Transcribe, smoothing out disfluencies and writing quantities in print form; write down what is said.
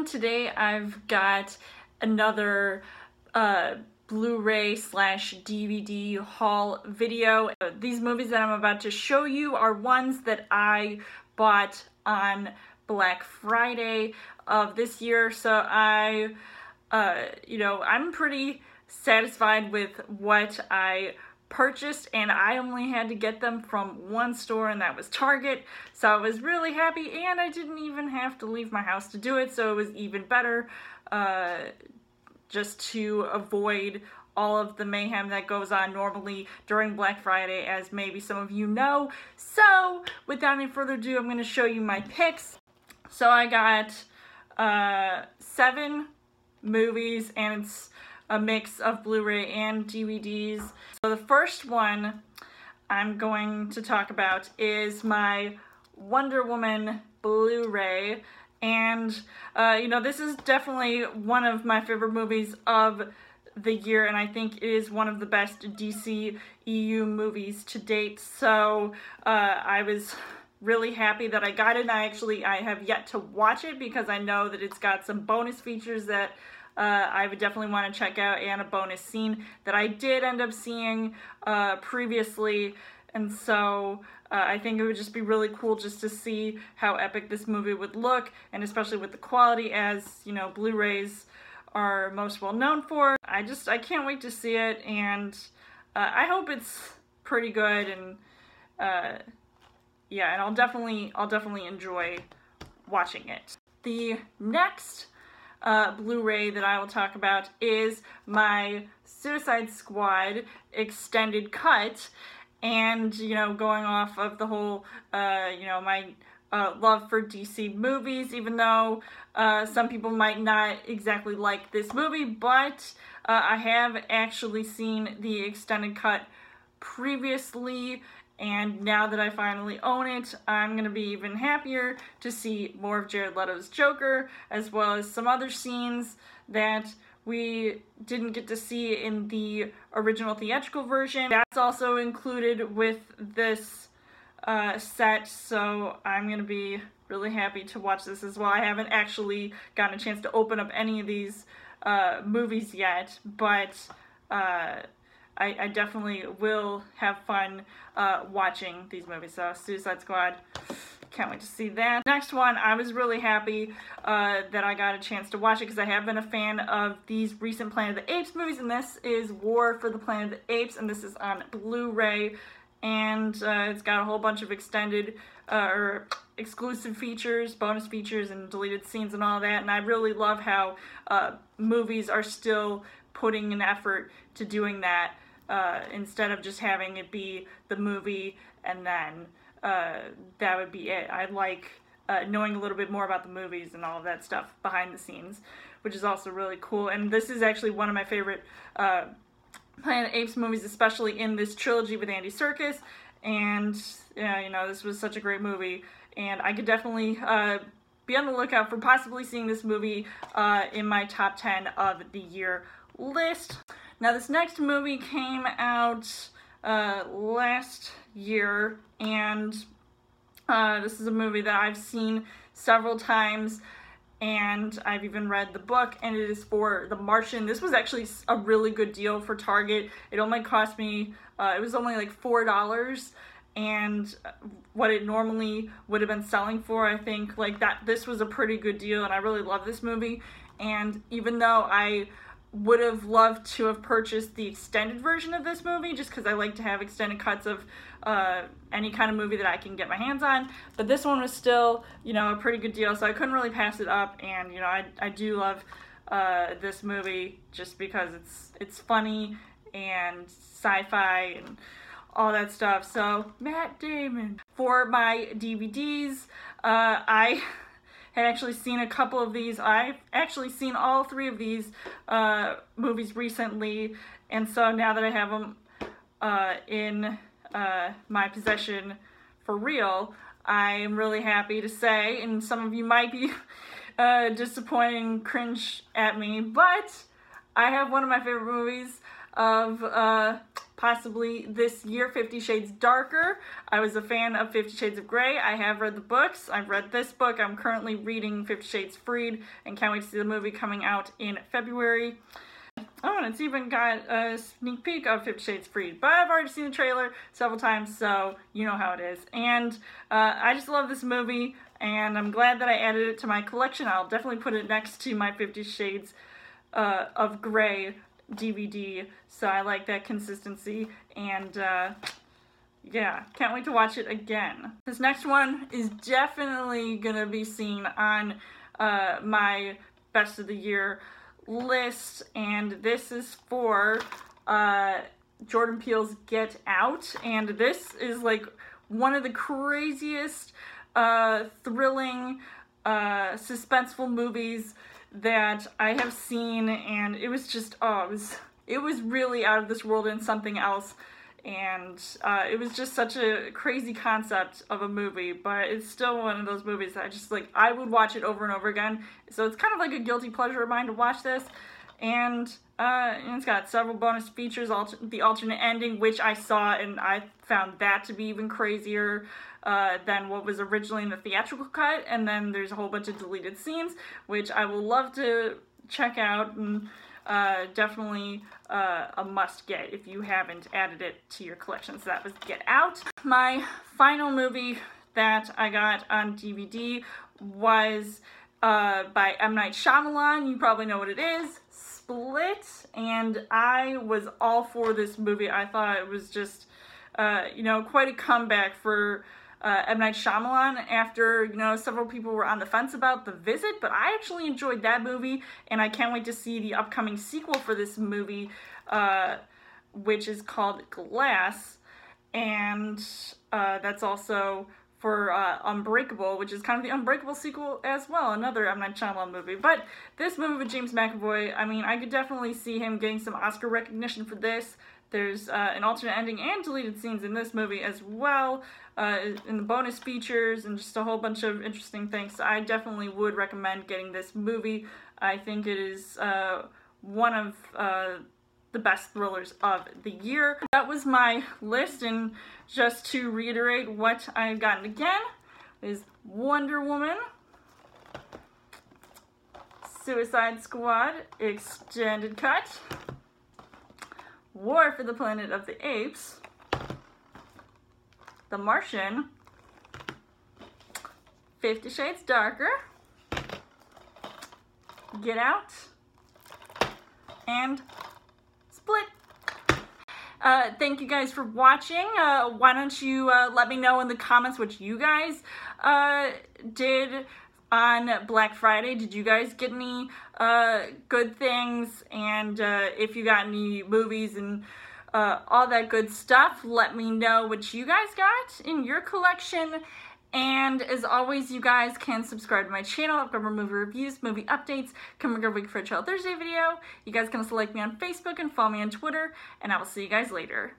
everyone. Today I've got another Blu-ray slash DVD haul video. These movies that I'm about to show you are ones that I bought on Black Friday of this year, so I'm pretty satisfied with what I purchased, and I only had to get them from one store, and that was Target. So I was really happy, and I didn't even have to leave my house to do it, so it was even better, just to avoid all of the mayhem that goes on normally during Black Friday, as maybe some of you know. So without any further ado, I'm going to show you my picks. So I got 7 movies, and it's a mix of Blu-ray and DVDs. So the first one I'm going to talk about is my Wonder Woman Blu-ray, and this is definitely one of my favorite movies of the year, and I think it is one of the best DC EU movies to date. So I was really happy that I got it. I have yet to watch it because I know that it's got some bonus features that I would definitely want to check out, and a bonus scene that I did end up seeing previously, and so I think it would just be really cool just to see how epic this movie would look, and especially with the quality, as you know, Blu-rays are most well known for. I can't wait to see it, and I hope it's pretty good, and yeah, and I'll definitely enjoy watching it. The next Blu-ray that I will talk about is my Suicide Squad extended cut, and going off of the whole my love for DC movies, even though some people might not exactly like this movie, but I have actually seen the extended cut previously, and now that I finally own it, I'm going to be even happier to see more of Jared Leto's Joker, as well as some other scenes that we didn't get to see in the original theatrical version. That's also included with this set, so I'm going to be really happy to watch this as well. I haven't actually gotten a chance to open up any of these movies yet, but I definitely will have fun watching these movies. So Suicide Squad, can't wait to see that. Next one, I was really happy that I got a chance to watch it because I have been a fan of these recent Planet of the Apes movies, and this is War for the Planet of the Apes, and this is on Blu-ray, and it's got a whole bunch of extended or exclusive features, bonus features, and deleted scenes and all that, and I really love how movies are still putting an effort to doing that, instead of just having it be the movie and then that would be it. I like knowing a little bit more about the movies and all of that stuff behind the scenes, which is also really cool. And this is actually one of my favorite Planet of the Apes movies, especially in this trilogy with Andy Serkis. And this was such a great movie, and I could definitely be on the lookout for possibly seeing this movie in my top 10 of the year list. Now, this next movie came out last year, and this is a movie that I've seen several times, and I've even read the book, and it is for The Martian. This was actually a really good deal for Target. It only cost me, it was only like $4, and what it normally would have been selling for, I think, this was a pretty good deal, and I really love this movie. And even though I would have loved to have purchased the extended version of this movie, just because I like to have extended cuts of any kind of movie that I can get my hands on, but this one was still, a pretty good deal, so I couldn't really pass it up. And I do love this movie just because it's funny and sci-fi and all that stuff. So Matt Damon. For my DVDs, I had actually seen a couple of these. I've actually seen all 3 of these movies recently, and so now that I have them in my possession for real, I am really happy to say, and some of you might be disappointed and cringe at me, but I have one of my favorite movies of possibly this year, 50 Shades Darker. I was a fan of 50 Shades of Grey. I have read the books. I've read this book. I'm currently reading 50 Shades Freed and can't wait to see the movie coming out in February. Oh, and it's even got a sneak peek of 50 Shades Freed, but I've already seen the trailer several times, so you know how it is. And I just love this movie, and I'm glad that I added it to my collection. I'll definitely put it next to my 50 Shades of Grey DVD, so I like that consistency, and yeah, can't wait to watch it again. This next one is definitely gonna be seen on my best of the year list, and this is for Jordan Peele's Get Out, and this is like one of the craziest thrilling suspenseful movies that I have seen, and it was just it was really out of this world and something else. And it was just such a crazy concept of a movie, but it's still one of those movies that I just like, I would watch it over and over again. So it's kind of like a guilty pleasure of mine to watch this. And it's got several bonus features, the alternate ending, which I saw, and I found that to be even crazier than what was originally in the theatrical cut. And then there's a whole bunch of deleted scenes, which I will love to check out, and definitely a must get if you haven't added it to your collection. So that was Get Out. My final movie that I got on DVD was by M. Night Shyamalan. You probably know what it is, Split, and I was all for this movie. I thought it was just, you know, quite a comeback for M. Night Shyamalan after, you know, several people were on the fence about The Visit, but I actually enjoyed that movie, and I can't wait to see the upcoming sequel for this movie, which is called Glass, and that's also for Unbreakable, which is kind of the Unbreakable sequel as well, another M. Night Shyamalan movie. But this movie with James McAvoy, I mean, I could definitely see him getting some Oscar recognition for this. There's an alternate ending and deleted scenes in this movie as well, in the bonus features, and just a whole bunch of interesting things. So I definitely would recommend getting this movie. I think it is one of the best thrillers of the year. That was my list, and just to reiterate what I've gotten again is Wonder Woman, Suicide Squad Extended Cut, War for the Planet of the Apes, The Martian, 50 Shades Darker, Get Out, and Split. Thank you guys for watching. Why don't you let me know in the comments what you guys did on Black Friday. Did you guys get any good things? And if you got any movies and all that good stuff, let me know what you guys got in your collection. And as always, you guys can subscribe to my channel. I've got more movie reviews, movie updates coming every week for a Chill Thursday video. You guys can also like me on Facebook and follow me on Twitter, and I will see you guys later.